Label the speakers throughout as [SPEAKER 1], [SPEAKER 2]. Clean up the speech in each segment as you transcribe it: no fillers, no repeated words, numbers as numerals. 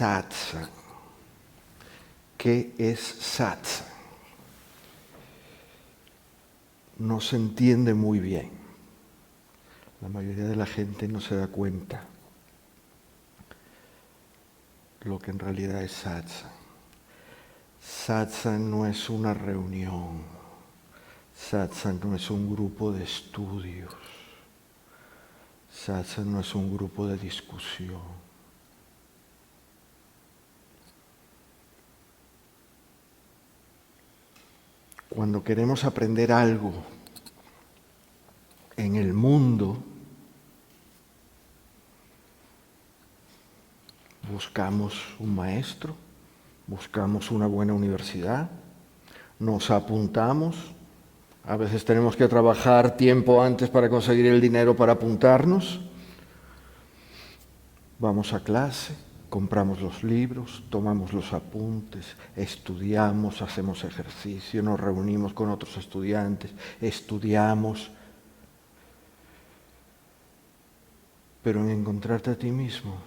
[SPEAKER 1] satsang. ¿Qué es satsang? No se entiende muy bien. La mayoría de la gente no se da cuenta lo que en realidad es satsang. Satsang no es una reunión. Satsang no es un grupo de estudios. Satsang no es un grupo de discusión. Cuando queremos aprender algo en el mundo, buscamos un maestro, buscamos una buena universidad, nos apuntamos, a veces tenemos que trabajar tiempo antes para conseguir el dinero para apuntarnos, vamos a clase, compramos los libros, tomamos los apuntes, estudiamos, hacemos ejercicio, nos reunimos con otros estudiantes, estudiamos. Pero en encontrarte a ti mismo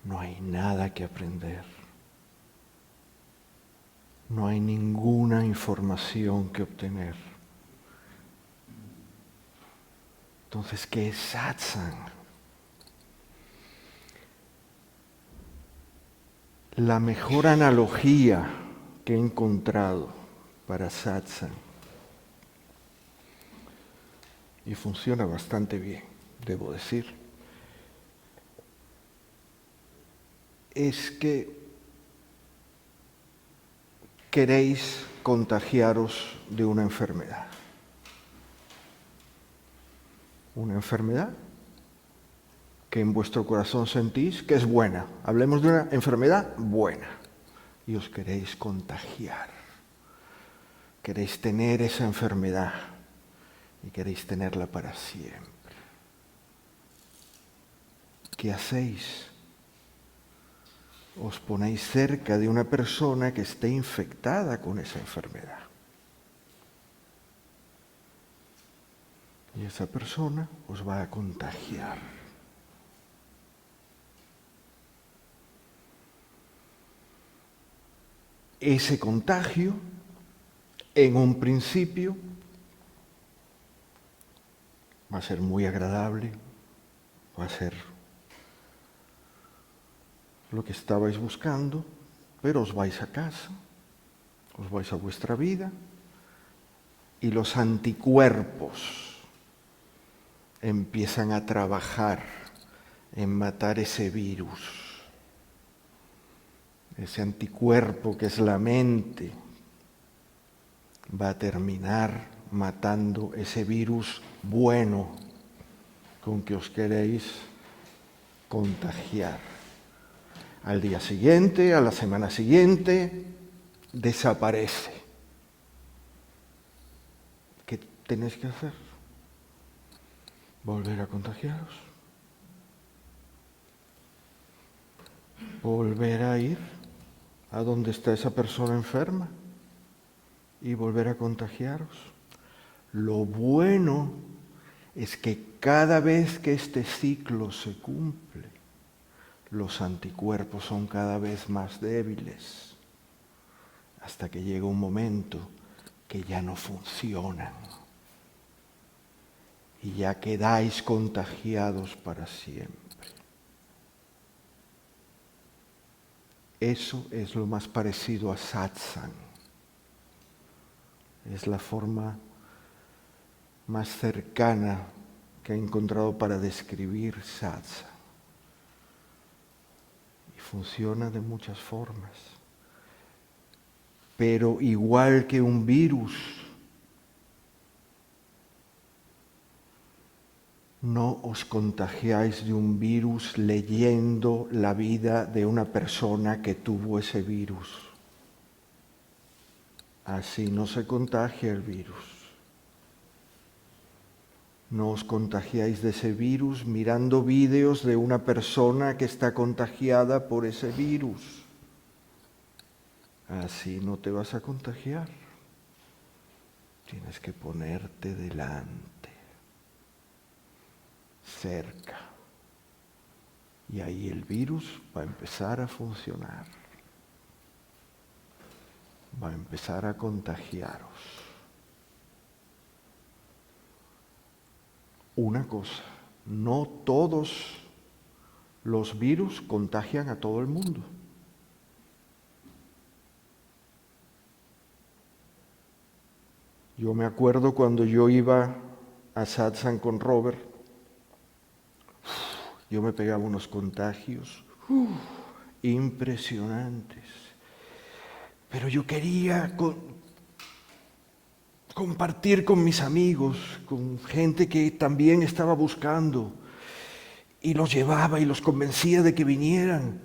[SPEAKER 1] no hay nada que aprender. No hay ninguna información que obtener. Entonces, ¿qué es satsang? La mejor analogía que he encontrado para satsang, y funciona bastante bien, debo decir, es que queréis contagiaros de una enfermedad. Una enfermedad que en vuestro corazón sentís que es buena. Hablemos de una enfermedad buena. Y os queréis contagiar. Queréis tener esa enfermedad y queréis tenerla para siempre. ¿Qué hacéis? Os ponéis cerca de una persona que esté infectada con esa enfermedad. Y esa persona os va a contagiar. Ese contagio, en un principio, va a ser muy agradable, va a ser lo que estabais buscando, pero os vais a casa, os vais a vuestra vida y los anticuerpos empiezan a trabajar en matar ese virus. Ese anticuerpo que es la mente va a terminar matando ese virus bueno con que os queréis contagiar. Al día siguiente, a la semana siguiente, desaparece. ¿Qué tenéis que hacer? Volver a contagiaros. Volver a ir a donde está esa persona enferma y volver a contagiaros. Lo bueno es que cada vez que este ciclo se cumple, los anticuerpos son cada vez más débiles, hasta que llega un momento que ya no funcionan y ya quedáis contagiados para siempre. Eso es lo más parecido a satsang. Es la forma más cercana que he encontrado para describir satsang. Y funciona de muchas formas. Pero igual que un virus, no os contagiáis de un virus leyendo la vida de una persona que tuvo ese virus. Así no se contagia el virus. No os contagiáis de ese virus mirando vídeos de una persona que está contagiada por ese virus. Así no te vas a contagiar. Tienes que ponerte delante, cerca, Y ahí el virus va a empezar a funcionar. Va a empezar a contagiaros. Una cosa, no todos los virus contagian a todo el mundo. Yo me acuerdo cuando yo iba a Satsang con Robert, yo me pegaba unos contagios impresionantes. Pero yo quería compartir con mis amigos, con gente que también estaba buscando, y los llevaba y los convencía de que vinieran,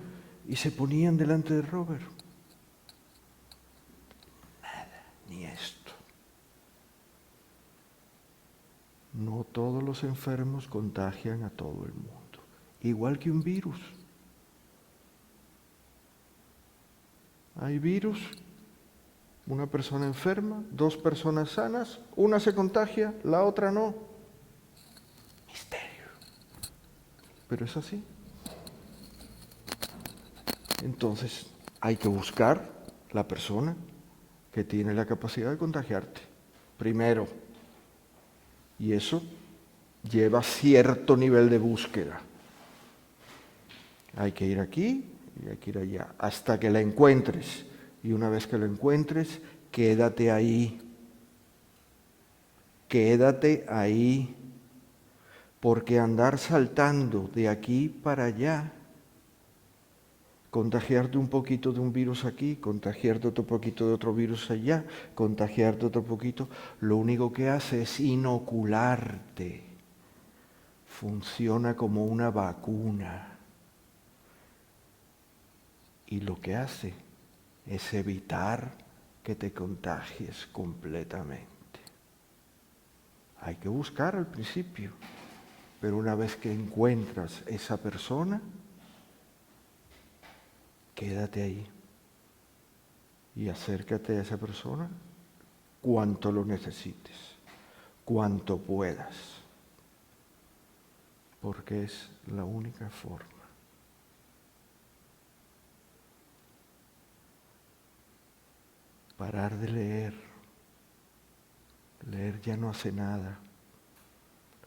[SPEAKER 1] y se ponían delante de Robert. Nada, ni esto. No todos los enfermos contagian a todo el mundo, igual que un virus. Hay virus, una persona enferma, 2 personas sanas, una se contagia, la otra no. Misterio. Pero es así. Entonces hay que buscar la persona que tiene la capacidad de contagiarte. Primero. Y eso lleva cierto nivel de búsqueda. Hay que ir aquí y hay que ir allá, hasta que la encuentres. Y una vez que la encuentres, quédate ahí. Quédate ahí. Porque andar saltando de aquí para allá, contagiarte un poquito de un virus aquí, contagiarte otro poquito de otro virus allá, contagiarte otro poquito, lo único que hace es inocularte. Funciona como una vacuna. Y lo que hace es evitar que te contagies completamente. Hay que buscar al principio, pero una vez que encuentras esa persona, quédate ahí y acércate a esa persona cuanto lo necesites, cuanto puedas, porque es la única forma. Parar de leer. Leer ya no hace nada.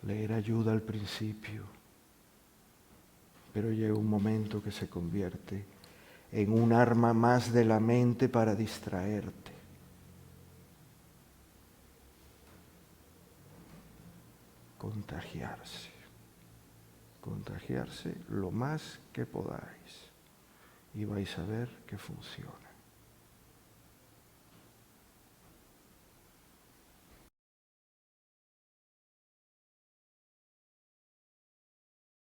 [SPEAKER 1] Leer ayuda al principio, pero llega un momento que se convierte en un arma más de la mente para distraerte. Contagiarse. Contagiarse lo más que podáis y vais a ver que funciona.